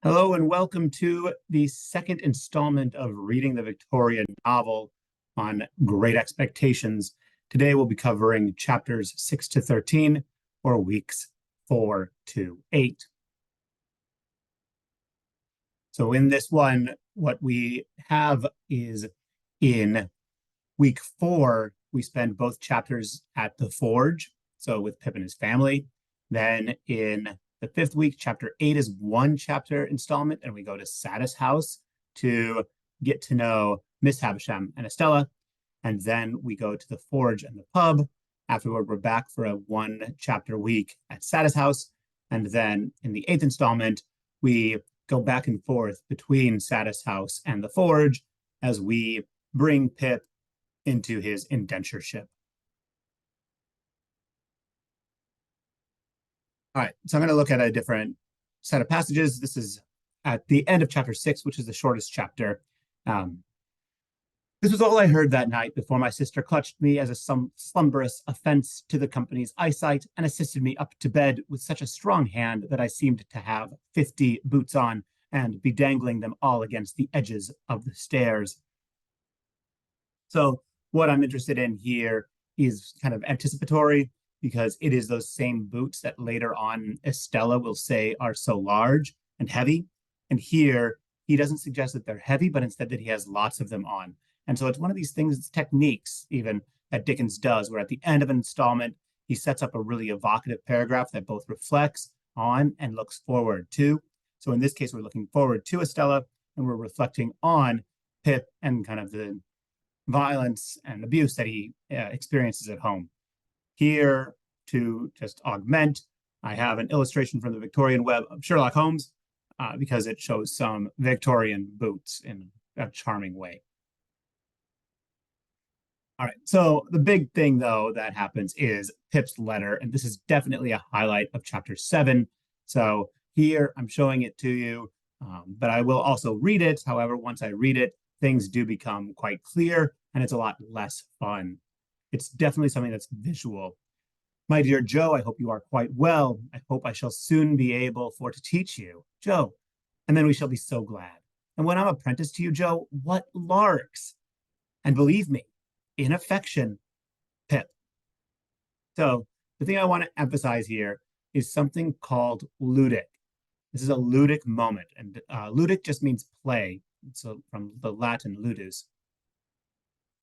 Hello and welcome to the second installment of Reading the Victorian Novel on Great Expectations. Today we'll be covering chapters 6 to 13 or weeks 4 to 8. So in this one, what we have is in week 4, we spend both chapters at the Forge, so with Pip and his family. Then in the 5th week, chapter 8 is one chapter installment, and we go to Satis House to get to know Miss Havisham and Estella. And then we go to the Forge and the pub. Afterward, we're back for a one chapter week at Satis House. And then in the 8th installment, we go back and forth between Satis House and the Forge as we bring Pip into his indentureship. All right, so I'm going to look at a different set of passages. This is at the end of chapter 6, which is the shortest chapter. This was all I heard that night before my sister clutched me as a slumberous offense to the company's eyesight and assisted me up to bed with such a strong hand that I seemed to have 50 boots on and be dangling them all against the edges of the stairs. So what I'm interested in here is kind of anticipatory, because it is those same boots that later on Estella will say are so large and heavy. And here, he doesn't suggest that they're heavy, but instead that he has lots of them on. And so it's one of these things, it's techniques even that Dickens does, where at the end of an installment, he sets up a really evocative paragraph that both reflects on and looks forward to. So in this case, we're looking forward to Estella, and we're reflecting on Pip and kind of the violence and abuse that he experiences at home. Here, to just augment, I have an illustration from the Victorian web of Sherlock Holmes, because it shows some Victorian boots in a charming way. All right, so the big thing, though, that happens is Pip's letter, and this is definitely a highlight of chapter 7. So here I'm showing it to you, but I will also read it. However, once I read it, things do become quite clear, and it's a lot less fun. It's definitely something that's visual. My dear Joe, I hope you are quite well. I hope I shall soon be able for to teach you, Joe, and then we shall be so glad. And when I'm apprenticed to you, Joe, what larks! And believe me, in affection, Pip. So the thing I want to emphasize here is something called ludic. This is a ludic moment, and ludic just means play. So from the Latin ludus.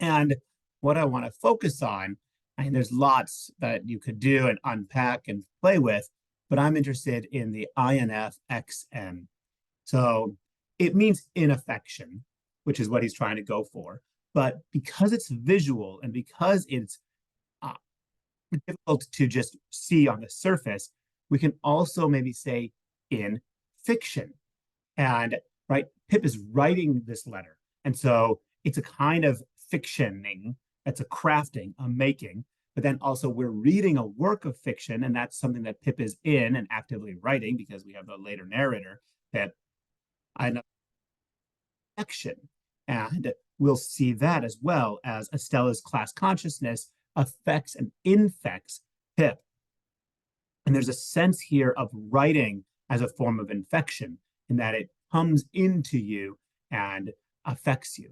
And what I want to focus on, I mean, there's lots that you could do and unpack and play with, but I'm interested in the INFXM. So it means in affection, which is what he's trying to go for. But because it's visual and because it's difficult to just see on the surface, we can also maybe say in fiction. And right, Pip is writing this letter. And so it's a kind of fictioning, that's a crafting, a making, but then also we're reading a work of fiction, and that's something that Pip is in and actively writing, because we have the later narrator, Pip, an affection. And we'll see that as well as Estella's class consciousness affects and infects Pip. And there's a sense here of writing as a form of infection, in that it comes into you and affects you.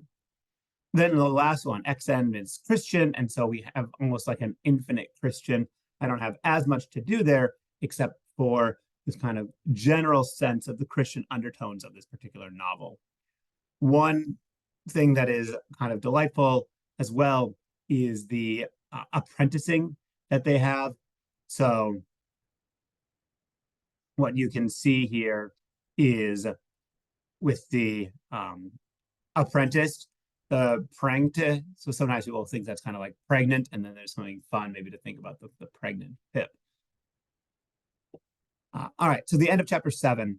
Then the last one, XN, is Christian, and so we have almost like an infinite Christian. I don't have as much to do there, except for this kind of general sense of the Christian undertones of this particular novel. One thing that is kind of delightful as well is the apprenticing that they have. So what you can see here is with the apprentice, the prangte. So sometimes people think that's kind of like pregnant, and then there's something fun maybe to think about the pregnant Pip. All right, so the end of chapter 7.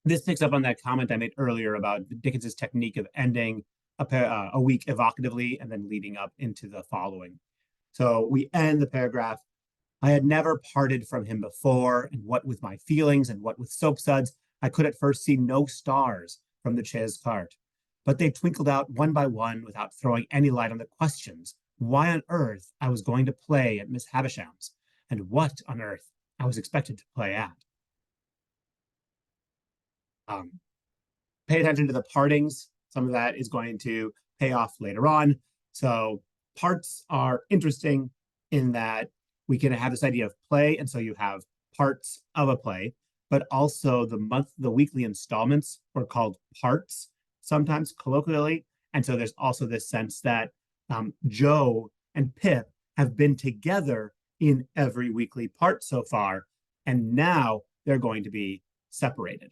This picks up on that comment I made earlier about Dickens's technique of ending a week evocatively and then leading up into the following. So we end the paragraph. I had never parted from him before, and what with my feelings and what with soapsuds, I could at first see no stars from the chaise cart. But they twinkled out one by one without throwing any light on the questions. Why on earth I was going to play at Miss Havisham's, and what on earth I was expected to play at. Um, Pay attention to the partings. Some of that is going to pay off later on. So parts are interesting in that we can have this idea of play, and so you have parts of a play, but also the weekly installments are called parts, sometimes colloquially. And so there's also this sense that Joe and Pip have been together in every weekly part so far, and now they're going to be separated.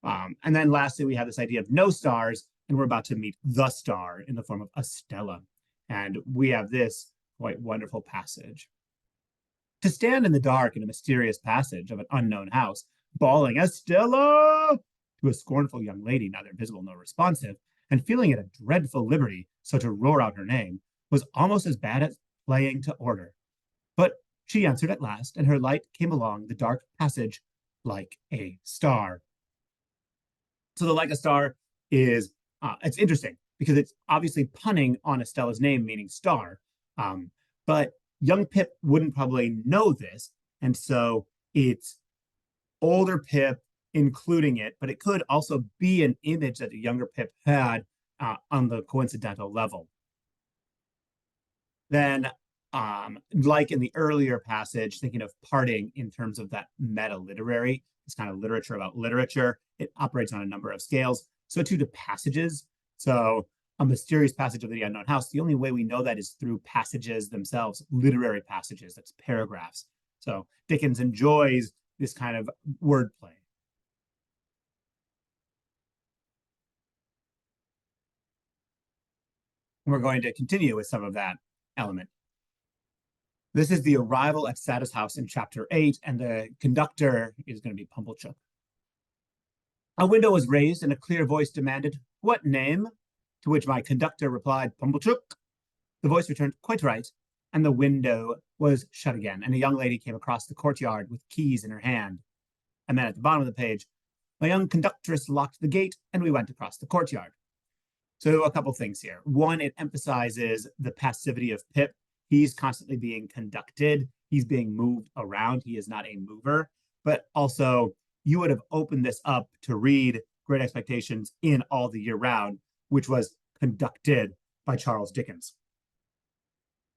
And then lastly, we have this idea of no stars, and we're about to meet the star in the form of Estella. And we have this quite wonderful passage. To stand in the dark in a mysterious passage of an unknown house, bawling Estella to a scornful young lady, neither visible nor responsive, and feeling at a dreadful liberty so to roar out her name, was almost as bad as playing to order. But she answered at last, and her light came along the dark passage like a star. So the like a star is it's interesting because it's obviously punning on Estella's name, meaning star. But young Pip wouldn't probably know this, and so it's older Pip including it, but it could also be an image that the younger Pip had on the coincidental level. Then, like in the earlier passage, thinking of parting in terms of that meta literary, this kind of literature about literature, it operates on a number of scales. So too do passages. So a mysterious passage of the unknown house, the only way we know that is through passages themselves, literary passages, that's paragraphs. So Dickens enjoys this kind of wordplay. We're going to continue with some of that element. This is the arrival at Sada's house in chapter 8, and the conductor is going to be Pumblechook. A window was raised, and a clear voice demanded, "What name?" To which my conductor replied, "Pumblechook." The voice returned, "Quite right," and the window was shut again, and a young lady came across the courtyard with keys in her hand. And then at the bottom of the page, my young conductress locked the gate, and we went across the courtyard. So a couple things here. One, it emphasizes the passivity of Pip. He's constantly being conducted. He's being moved around. He is not a mover. But also, you would have opened this up to read Great Expectations in All the Year Round, which was conducted by Charles Dickens.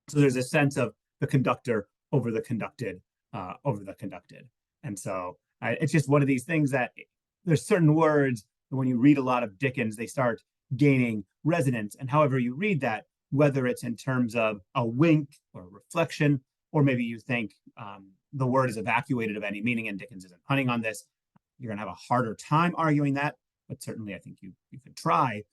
So there's a sense of the conductor over the conducted, over the conducted. And so it's just one of these things that there's certain words that when you read a lot of Dickens, they start gaining resonance. And however you read that, whether it's in terms of a wink or a reflection, or maybe you think the word is evacuated of any meaning and Dickens isn't punning on this, you're going to have a harder time arguing that. But certainly, I think you could try.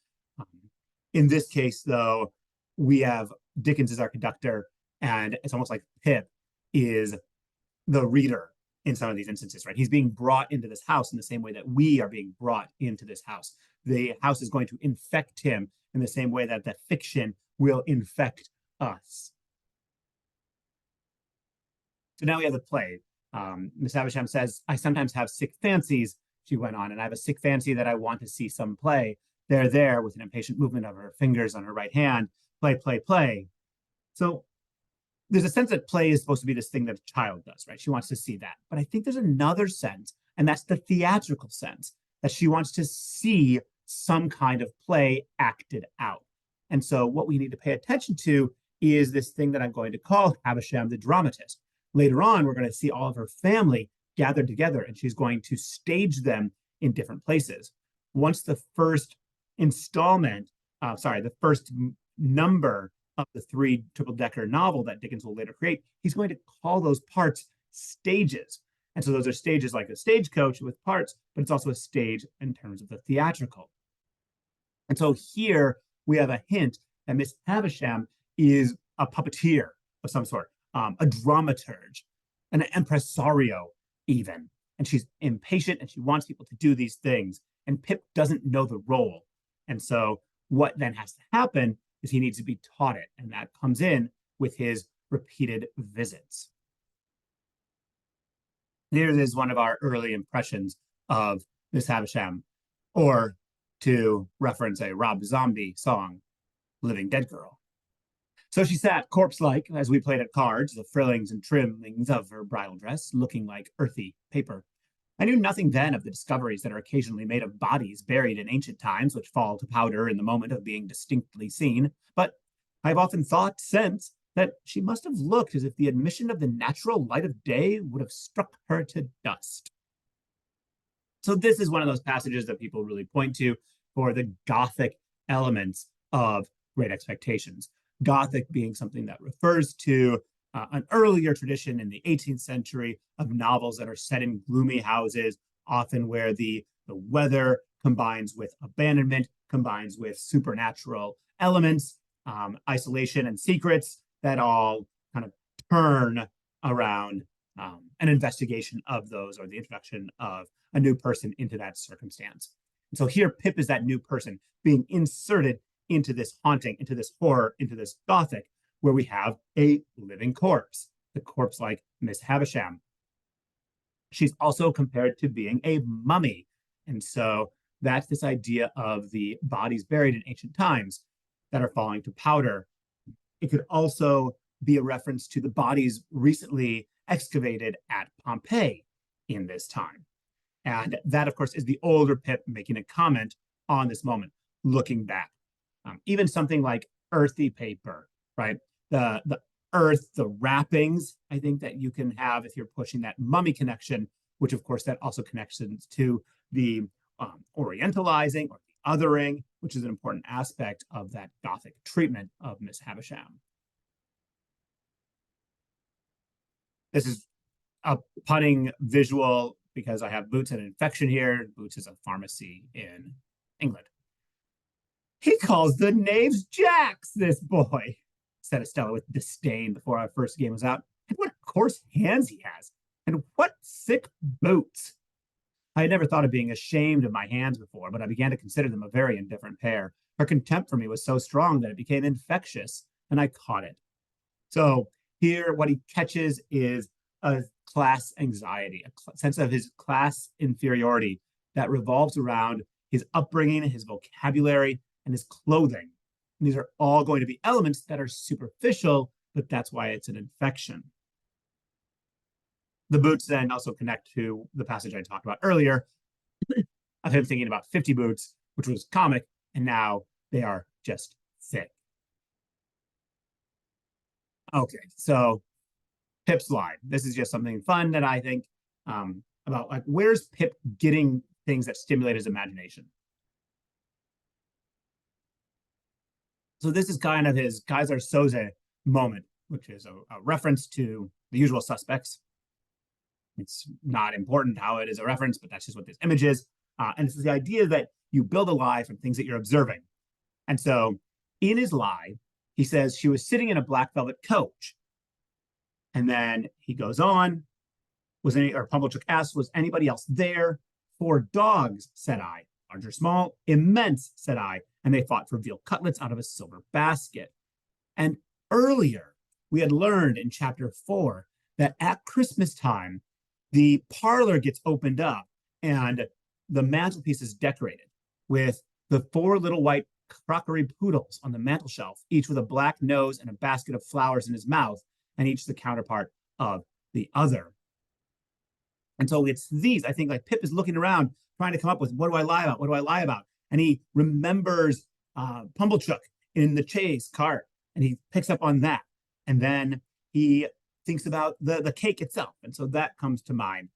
In this case, though, we have Dickens as our conductor, and it's almost like Pip is the reader in some of these instances, right? He's being brought into this house in the same way that we are being brought into this house. The house is going to infect him in the same way that the fiction will infect us. So now we have the play. Miss Havisham says, "I sometimes have sick fancies," she went on, "and I have a sick fancy that I want to see some play. There, with an impatient movement of her fingers on her right hand, play, play, play." So there's a sense that play is supposed to be this thing that a child does, right? She wants to see that. But I think there's another sense, and that's the theatrical sense, that she wants to see some kind of play acted out. And so what we need to pay attention to is this thing that I'm going to call Havisham the dramatist. Later on, we're going to see all of her family gathered together, and she's going to stage them in different places. Once the first installment, the first number of the 3 triple-decker novel that Dickens will later create, he's going to call those parts stages. And so those are stages like a stagecoach with parts, but it's also a stage in terms of the theatrical. And so here we have a hint that Miss Havisham is a puppeteer of some sort, a dramaturge, an impresario even. And she's impatient and she wants people to do these things. And Pip doesn't know the role. And so what then has to happen is he needs to be taught it. And that comes in with his repeated visits. Here is one of our early impressions of Miss Havisham, or to reference a Rob Zombie song, Living Dead Girl. So she sat corpse-like as we played at cards, the frillings and trimmings of her bridal dress looking like earthy paper. I knew nothing then of the discoveries that are occasionally made of bodies buried in ancient times, which fall to powder in the moment of being distinctly seen, but I've often thought since that she must have looked as if the admission of the natural light of day would have struck her to dust. So this is one of those passages that people really point to for the Gothic elements of Great Expectations. Gothic being something that refers to an earlier tradition in the 18th century of novels that are set in gloomy houses, often where the weather combines with abandonment, combines with supernatural elements, isolation, and secrets that all kind of turn around an investigation of those, or the introduction of a new person into that circumstance. And so here, Pip is that new person being inserted into this haunting, into this horror, into this Gothic, where we have a living corpse, the corpse like Miss Havisham. She's also compared to being a mummy. And so that's this idea of the bodies buried in ancient times that are falling to powder. It could also be a reference to the bodies recently excavated at Pompeii in this time. And that, of course, is the older Pip making a comment on this moment, looking back. Even something like earthy paper, right? The earth, the wrappings, I think that you can have if you're pushing that mummy connection, which of course that also connects to the orientalizing or the othering, which is an important aspect of that Gothic treatment of Miss Havisham. This is a punning visual because I have Boots and an infection here. Boots is a pharmacy in England. He calls the knaves jacks, this boy, said Estella with disdain before our first game was out. And what coarse hands he has, and what sick boots. I had never thought of being ashamed of my hands before, but I began to consider them a very indifferent pair. Her contempt for me was so strong that it became infectious, and I caught it. So here, what he catches is a class anxiety, a sense of his class inferiority that revolves around his upbringing, his vocabulary, and his clothing. And these are all going to be elements that are superficial, but that's why it's an infection. The boots then also connect to the passage I talked about earlier of him thinking about 50 boots, which was comic, and now they are just thick. Okay, so Pip slide. This is just something fun that I think about, like, where's Pip getting things that stimulate his imagination? So this is kind of his Kaiser Soze moment, which is a reference to The Usual Suspects. It's not important how it is a reference, but that's just what this image is. And it's the idea that you build a lie from things that you're observing. And so in his lie, he says she was sitting in a black velvet coach. And then he goes on, Pumblechook asks, was anybody else there? 4 dogs, said I. Large or small? Immense, said I. And they fought for veal cutlets out of a silver basket. And earlier, we had learned in chapter 4 that at Christmas time, the parlor gets opened up and the mantelpiece is decorated with the 4 little white crockery poodles on the mantel shelf, each with a black nose and a basket of flowers in his mouth, and each the counterpart of the other. And so it's these, I think, like Pip is looking around trying to come up with, what do I lie about? What do I lie about? And he remembers Pumblechook in the Chase cart, and he picks up on that. And then he thinks about the cake itself. And so that comes to mind.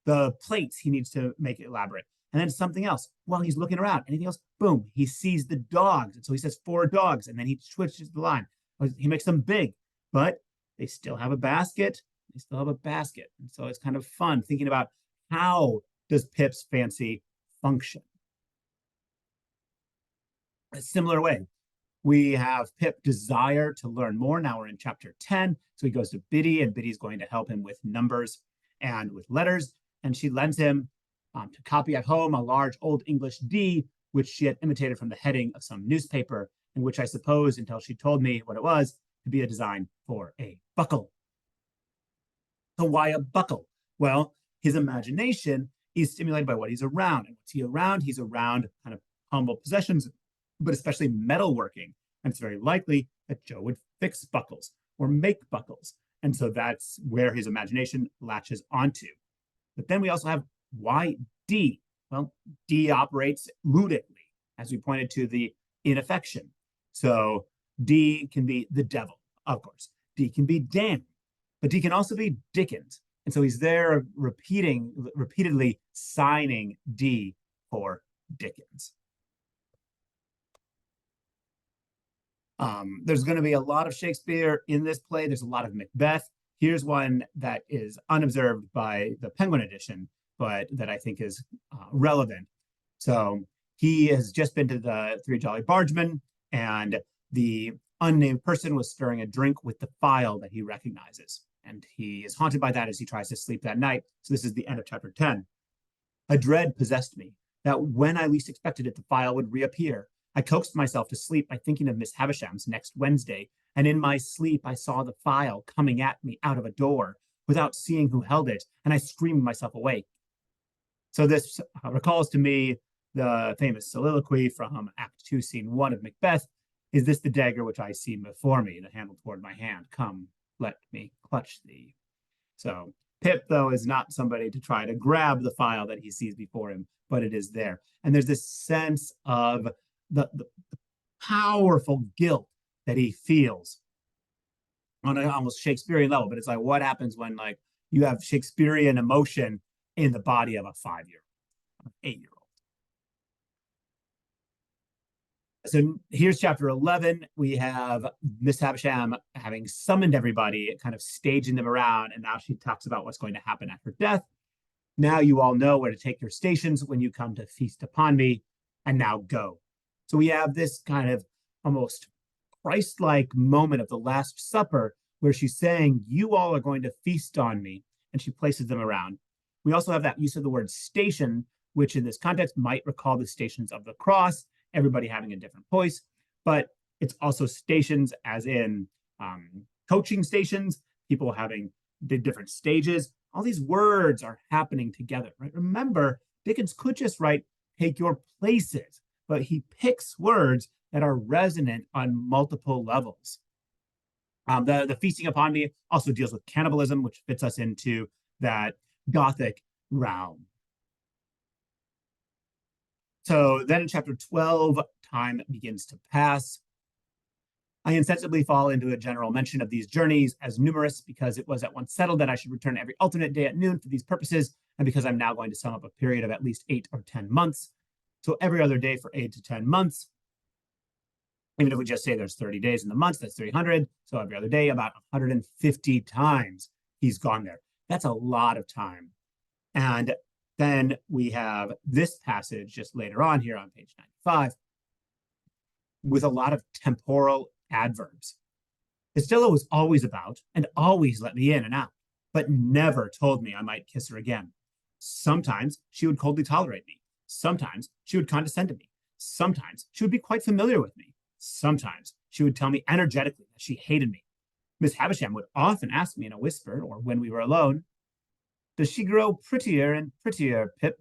The plates, he needs to make it elaborate. And then something else. While he's looking around, anything else? Boom, he sees the dogs. And so he says 4 dogs, and then he switches the line. He makes them big, but they still have a basket. They still have a basket. And so it's kind of fun thinking about, how does Pip's fancy function? A similar way, we have Pip desire to learn more. Now we're in chapter 10. So he goes to Biddy, and Biddy's going to help him with numbers and with letters. And she lends him to copy at home a large Old English D, which she had imitated from the heading of some newspaper, and which I suppose, until she told me what it was, to be a design for a buckle. So why a buckle? Well, his imagination is stimulated by what he's around. And what's he around? He's around kind of humble possessions, but especially metalworking. And it's very likely that Joe would fix buckles or make buckles. And so that's where his imagination latches onto. But then we also have why D? Well, D operates rootically, as we pointed to the inaffection. So D can be the devil, of course. D can be Dan, but D can also be Dickens. And so he's there repeatedly signing D for Dickens. There's going to be a lot of Shakespeare in this play. There's a lot of Macbeth. Here's one that is unobserved by the Penguin edition, but that I think is relevant. So he has just been to the Three Jolly Bargemen, and the unnamed person was stirring a drink with the file that he recognizes. And he is haunted by that as he tries to sleep that night. So this is the end of chapter 10. A dread possessed me that when I least expected it, the file would reappear. I coaxed myself to sleep by thinking of Miss Havisham's next Wednesday, and in my sleep I saw the file coming at me out of a door without seeing who held it, and I screamed myself awake. So this recalls to me the famous soliloquy from Act 2, Scene 1 of Macbeth. Is this the dagger which I see before me, the handle toward my hand? Come, let me clutch thee. So Pip, though, is not somebody to try to grab the file that he sees before him, but it is there. And there's this sense of the powerful guilt that he feels on an almost Shakespearean level. But it's like, what happens when like you have Shakespearean emotion in the body of a 5-year-old, 8-year-old? So here's chapter 11. We have Miss Havisham having summoned everybody, kind of staging them around, and now she talks about what's going to happen at her death. Now you all know where to take your stations when you come to feast upon me, and now go. So we have this kind of almost Christ-like moment of the Last Supper where she's saying, you all are going to feast on me, and she places them around. We also have that use of the word station, which in this context might recall the stations of the cross, everybody having a different voice, but it's also stations as in coaching stations, people having the different stages. All these words are happening together, right? Remember, Dickens could just write, take your places, but he picks words that are resonant on multiple levels. The feasting upon me also deals with cannibalism, which fits us into that Gothic realm. So then in chapter 12, time begins to pass. I insensibly fall into a general mention of these journeys as numerous because it was at once settled that I should return every alternate day at noon for these purposes, and because I'm now going to sum up a period of at least 8 or 10 months. So every other day for 8 to 10 months. Even if we just say there's 30 days in the month, that's 300. So every other day, about 150 times he's gone there. That's a lot of time. And then we have this passage just later on here on page 95 with a lot of temporal adverbs. Estella was always about and always let me in and out, but never told me I might kiss her again. Sometimes she would coldly tolerate me. Sometimes she would condescend to me. Sometimes she would be quite familiar with me. Sometimes she would tell me energetically that she hated me. Miss Havisham would often ask me in a whisper or when we were alone, does she grow prettier and prettier, Pip?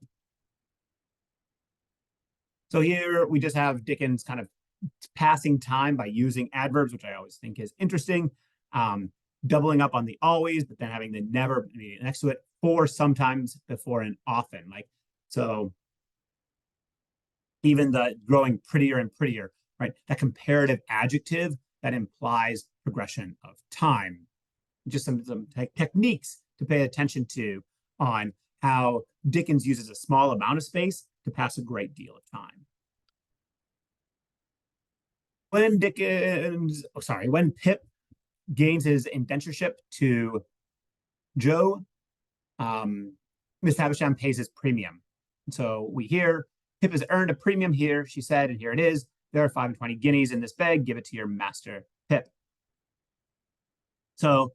So here we just have Dickens kind of passing time by using adverbs, which I always think is interesting. Doubling up on the always, but then having the never next to it, for, sometimes, before, and often. Like, so even the growing prettier and prettier, right? That comparative adjective that implies progression of time. Just some techniques to pay attention to on how Dickens uses a small amount of space to pass a great deal of time. When Pip gains his indentureship to Joe, Miss Havisham pays his premium. So we hear Pip has earned a premium here, she said, and here it is. There are 5 and 20 guineas in this bag. Give it to your master, Pip. So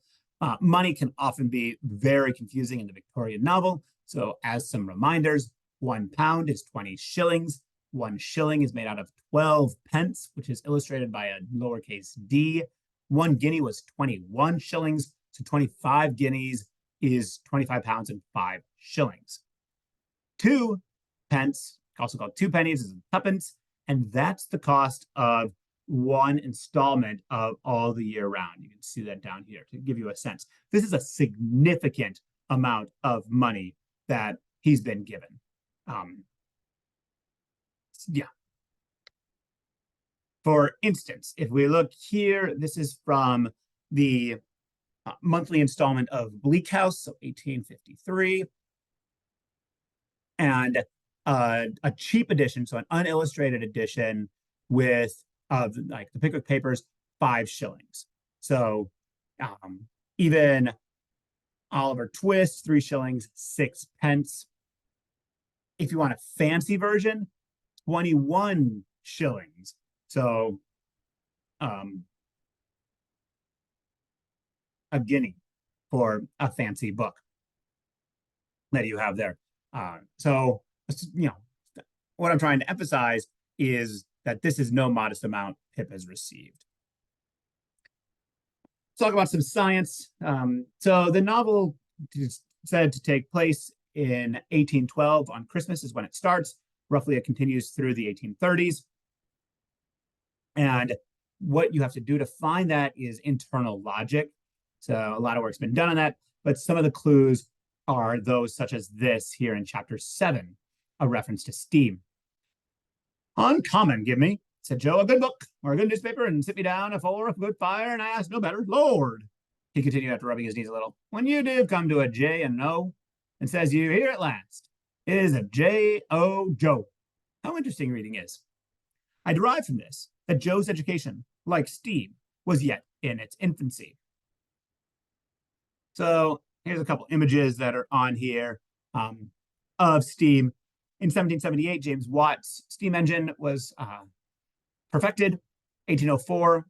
money can often be very confusing in the Victorian novel. So as some reminders, £1 is 20 shillings. 1 shilling is made out of 12 pence, which is illustrated by a lowercase d. 1 guinea was 21 shillings. So 25 guineas is 25 pounds and 5 shillings. 2 pence, also called 2 pennies, is tuppence. And that's the cost of one installment of all the year round. You can see that down here to give you a sense. This is a significant amount of money that he's been given. Yeah. For instance, if we look here, this is from the monthly installment of Bleak House, so 1853, and a cheap edition, so an unillustrated edition with like the Pickwick Papers, 5 shillings. So even Oliver Twist, 3 shillings, 6 pence. If you want a fancy version, 21 shillings. So a guinea for a fancy book that you have there. So, you know, what I'm trying to emphasize is that this is no modest amount Pip has received. Let's talk about some science. So the novel is said to take place in 1812 on Christmas is when it starts. Roughly, it continues through the 1830s. And what you have to do to find that is internal logic. So a lot of work's been done on that, but some of the clues are those such as this here in chapter 7, a reference to steam. Uncommon, give me, said Joe, a good book or a good newspaper and sit me down afore a good fire, and I ask no better. Lord, he continued after rubbing his knees a little, when you do come to a J and no, and says you here at last, it is a J-O Joe. How interesting reading is. I derive from this that Joe's education, like steam, was yet in its infancy. So here's a couple images that are on here of steam. In 1778, James Watt's steam engine was perfected. 1804,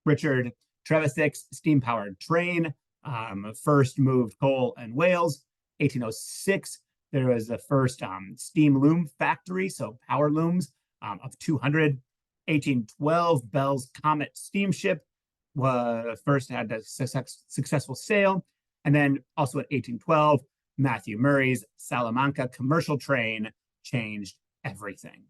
Richard Trevithick's steam-powered train first moved coal in Wales. 1806, there was the first steam loom factory, so power looms of 200. 1812, Bell's Comet steamship was first had a successful sail. And then also at 1812, Matthew Murray's Salamanca commercial train changed everything.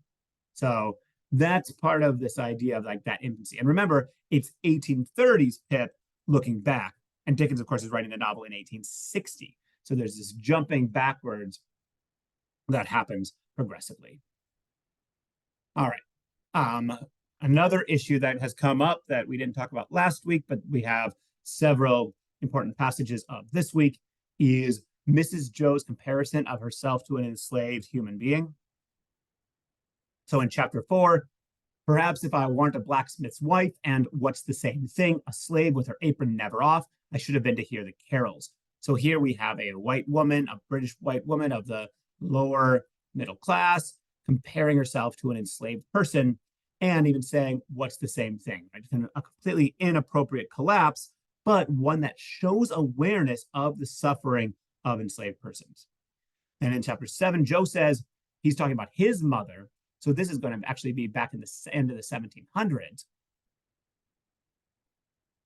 So that's part of this idea of like that infancy. And remember, it's 1830s Pip looking back. And Dickens, of course, is writing the novel in 1860. So there's this jumping backwards that happens progressively. All right. Another issue that has come up that we didn't talk about last week, but we have several important passages of this week, is Mrs. Joe's comparison of herself to an enslaved human being. So in chapter 4, perhaps if I weren't a blacksmith's wife and what's the same thing, a slave with her apron never off, I should have been to hear the carols. So here we have a white woman, a British white woman of the lower middle class, comparing herself to an enslaved person and even saying, what's the same thing? Right? A completely inappropriate collapse, but one that shows awareness of the suffering of enslaved persons. And in chapter 7, Joe says he's talking about his mother. So this is going to actually be back in the end of the 1700s.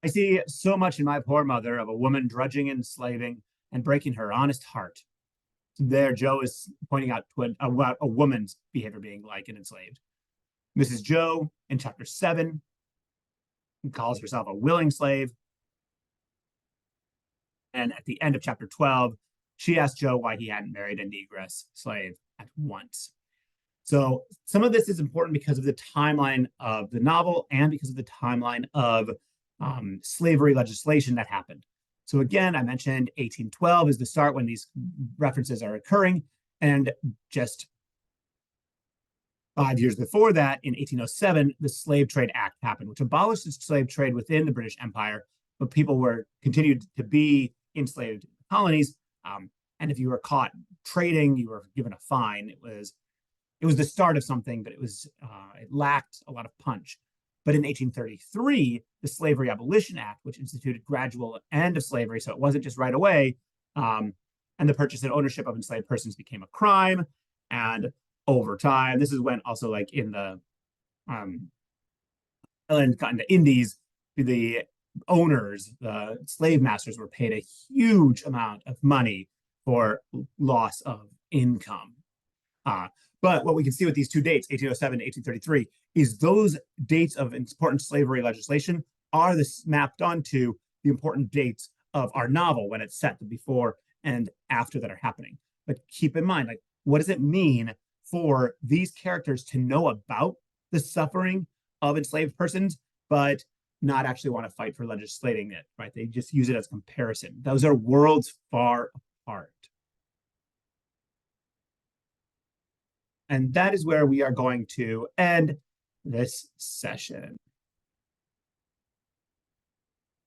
I see so much in my poor mother of a woman drudging and slaving and breaking her honest heart. There, Joe is pointing out to a woman's behavior being like an enslaved. Mrs. Joe, in chapter 7, calls herself a willing slave. And at the end of chapter 12, she asked Joe why he hadn't married a negress slave at once. So some of this is important because of the timeline of the novel and because of the timeline of slavery legislation that happened. So again, I mentioned 1812 is the start when these references are occurring. And just 5 years before that, in 1807, the Slave Trade Act happened, which abolished the slave trade within the British Empire, but people were continued to be enslaved colonies. And if you were caught trading, you were given a fine. It was the start of something, but it lacked a lot of punch. But in 1833, the Slavery Abolition Act, which instituted gradual end of slavery, so it wasn't just right away, and the purchase and ownership of enslaved persons became a crime. And over time, this is when also like in the Indies, the owners, the slave masters were paid a huge amount of money for loss of income. But what we can see with these two dates, 1807 to 1833, is those dates of important slavery legislation are mapped onto the important dates of our novel when it's set before and after that are happening. But keep in mind, like, what does it mean for these characters to know about the suffering of enslaved persons, but not actually want to fight for legislating it, right? They just use it as comparison. Those are worlds far apart. And that is where we are going to end this session.